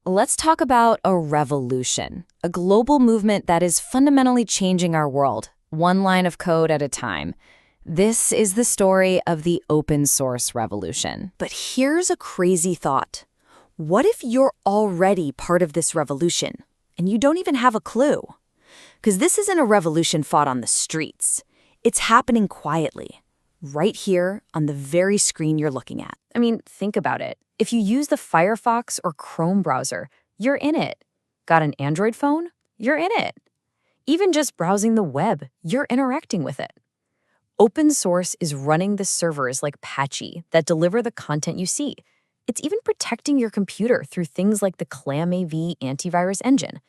Let's talk about a revolution, a global movement that is fundamentally changing our world, one line of code at a time. This is the story of the open source revolution. But here's a crazy thought. What if you're already part of this revolution and you don't even have a clue? Because this isn't a revolution fought on the streets. It's happening quietly, right here on the very screen you're looking at. I mean, think about it. If you use the Firefox or Chrome browser, you're in it. Got an Android phone? You're in it. Even just browsing the web, you're interacting with it. Open source is running the servers like Apache that deliver the content you see. It's even protecting your computer through things like the ClamAV antivirus engine.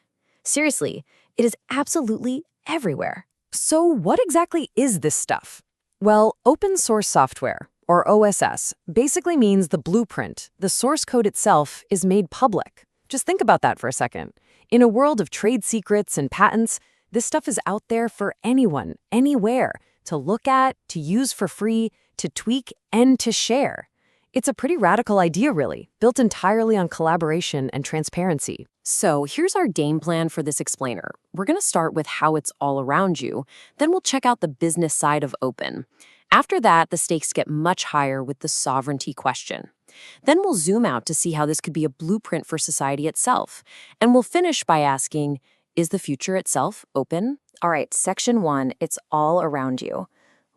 Seriously, it is absolutely everywhere. So what exactly is this stuff? Well, open source software, or OSS, basically means the blueprint, the source code itself, is made public. Just think about that for a second. In a world of trade secrets and patents, this stuff is out there for anyone, anywhere, to look at, to use for free, to tweak, and to share. It's a pretty radical idea, really, built entirely on collaboration and transparency. So here's our game plan for this explainer. We're going to start with how it's all around you, then we'll check out the business side of open. After that, the stakes get much higher with the sovereignty question. Then we'll zoom out to see how this could be a blueprint for society itself. And we'll finish by asking, is the future itself open? All right, section 1, it's all around you.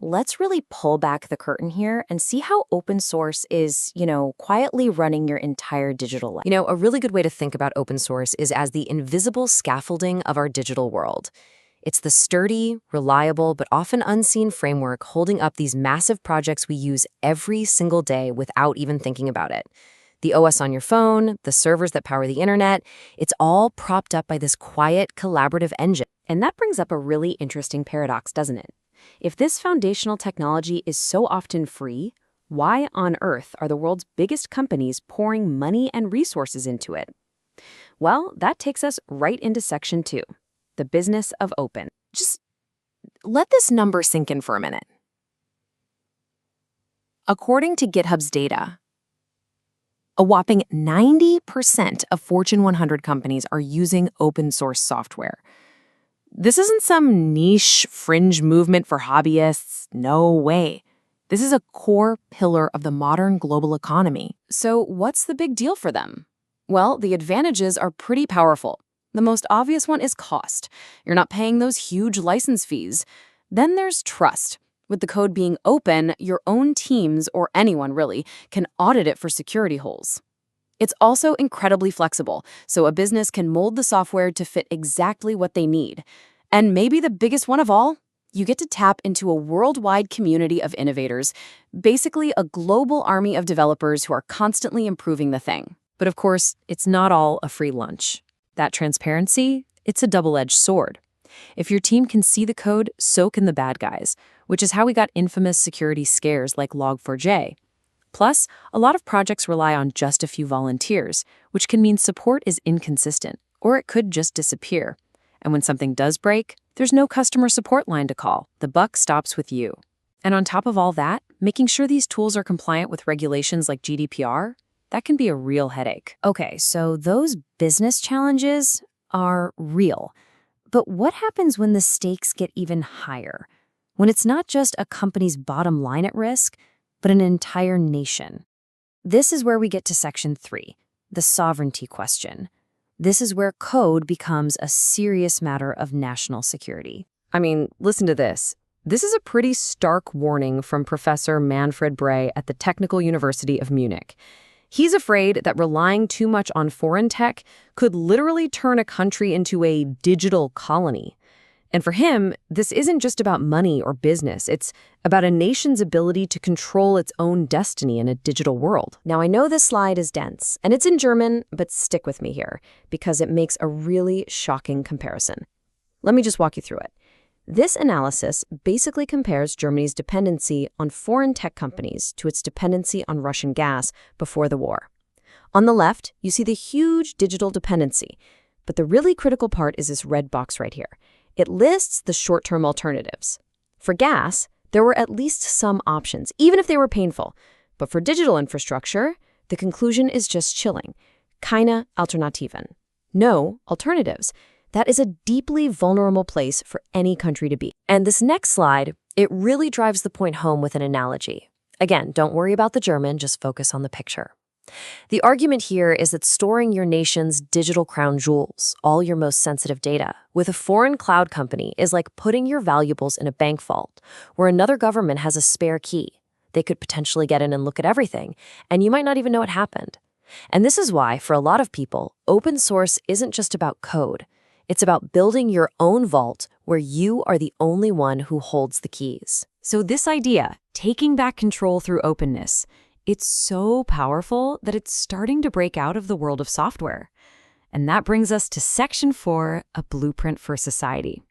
Let's really pull back the curtain here and see how open source is, quietly running your entire digital life. A really good way to think about open source is as the invisible scaffolding of our digital world. It's the sturdy, reliable, but often unseen framework holding up these massive projects we use every single day without even thinking about it. The OS on your phone, the servers that power the internet, it's all propped up by this quiet, collaborative engine. And that brings up a really interesting paradox, doesn't it? If this foundational technology is so often free, why on earth are the world's biggest companies pouring money and resources into it? Well, that takes us right into section 2, the business of open. Just let this number sink in for a minute. According to GitHub's data, a whopping 90% of Fortune 100 companies are using open source software. This isn't some niche fringe movement for hobbyists. No way. This is a core pillar of the modern global economy. So what's the big deal for them? Well, the advantages are pretty powerful. The most obvious one is cost. You're not paying those huge license fees. Then there's trust. With the code being open, your own teams, or anyone really, can audit it for security holes. It's also incredibly flexible, so a business can mold the software to fit exactly what they need. And maybe the biggest one of all, you get to tap into a worldwide community of innovators, basically a global army of developers who are constantly improving the thing. But of course, it's not all a free lunch. That transparency, it's a double-edged sword. If your team can see the code, so can the bad guys, which is how we got infamous security scares like Log4j. Plus, a lot of projects rely on just a few volunteers, which can mean support is inconsistent, or it could just disappear. And when something does break, there's no customer support line to call. The buck stops with you. And on top of all that, making sure these tools are compliant with regulations like GDPR, that can be a real headache. Okay, so those business challenges are real. But what happens when the stakes get even higher? When it's not just a company's bottom line at risk, but an entire nation? This is where we get to section 3, the sovereignty question. This is where code becomes a serious matter of national security. I mean, listen to this. This is a pretty stark warning from Professor Manfred Bray at the Technical University of Munich. He's afraid that relying too much on foreign tech could literally turn a country into a digital colony. And for him, this isn't just about money or business. It's about a nation's ability to control its own destiny in a digital world. Now, I know this slide is dense, and it's in German, but stick with me here, because it makes a really shocking comparison. Let me just walk you through it. This analysis basically compares Germany's dependency on foreign tech companies to its dependency on Russian gas before the war. On the left, you see the huge digital dependency, but the really critical part is this red box right here. It lists the short-term alternatives. For gas, there were at least some options, even if they were painful. But for digital infrastructure, the conclusion is just chilling. Keine Alternativen. No alternatives. That is a deeply vulnerable place for any country to be. And this next slide, it really drives the point home with an analogy. Again, don't worry about the German, just focus on the picture. The argument here is that storing your nation's digital crown jewels, all your most sensitive data, with a foreign cloud company is like putting your valuables in a bank vault, where another government has a spare key. They could potentially get in and look at everything, and you might not even know it happened. And this is why, for a lot of people, open source isn't just about code. It's about building your own vault where you are the only one who holds the keys. So this idea, taking back control through openness, it's so powerful that it's starting to break out of the world of software. And that brings us to Section 4, a blueprint for society.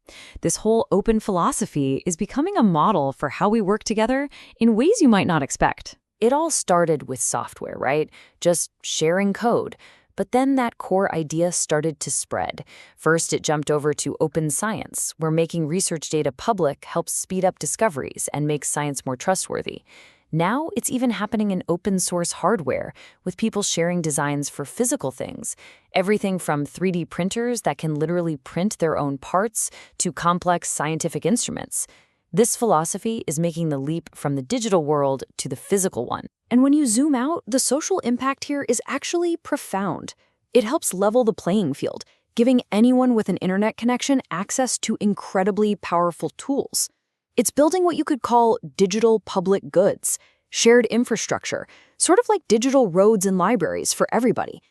This whole open philosophy is becoming a model for how we work together in ways you might not expect. It all started with software, right? Just sharing code. But then that core idea started to spread. First, it jumped over to open science, where making research data public helps speed up discoveries and makes science more trustworthy. Now, it's even happening in open source hardware, with people sharing designs for physical things. Everything from 3D printers that can literally print their own parts to complex scientific instruments. This philosophy is making the leap from the digital world to the physical one. And when you zoom out, the social impact here is actually profound. It helps level the playing field, giving anyone with an internet connection access to incredibly powerful tools. It's building what you could call digital public goods, shared infrastructure, sort of like digital roads and libraries for everybody.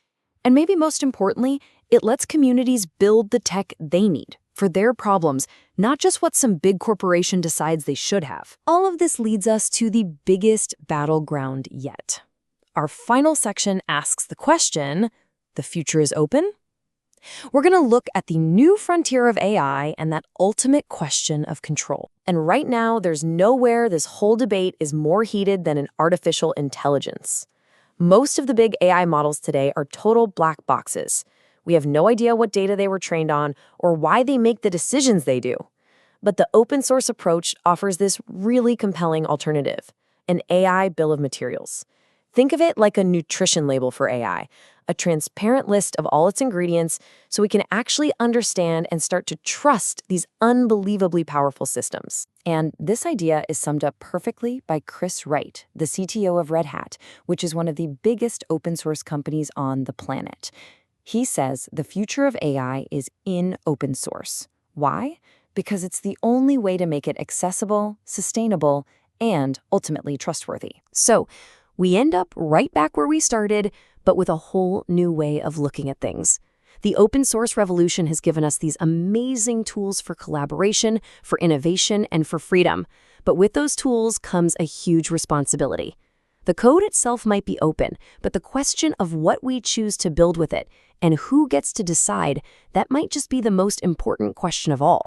And maybe most importantly, it lets communities build the tech they need for their problems, not just what some big corporation decides they should have. All of this leads us to the biggest battleground yet. Our final section asks the question, the future is open? We're going to look at the new frontier of AI and that ultimate question of control. And right now, there's nowhere this whole debate is more heated than in artificial intelligence. Most of the big AI models today are total black boxes. We have no idea what data they were trained on or why they make the decisions they do. But the open source approach offers this really compelling alternative, an AI bill of materials. Think of it like a nutrition label for AI, a transparent list of all its ingredients so we can actually understand and start to trust these unbelievably powerful systems. And this idea is summed up perfectly by Chris Wright, the CTO of Red Hat, which is one of the biggest open source companies on the planet. He says the future of AI is in open source. Why? Because it's the only way to make it accessible, sustainable, and ultimately trustworthy. So, we end up right back where we started, but with a whole new way of looking at things. The open source revolution has given us these amazing tools for collaboration, for innovation, and for freedom. But with those tools comes a huge responsibility. The code itself might be open, but the question of what we choose to build with it and who gets to decide, that might just be the most important question of all.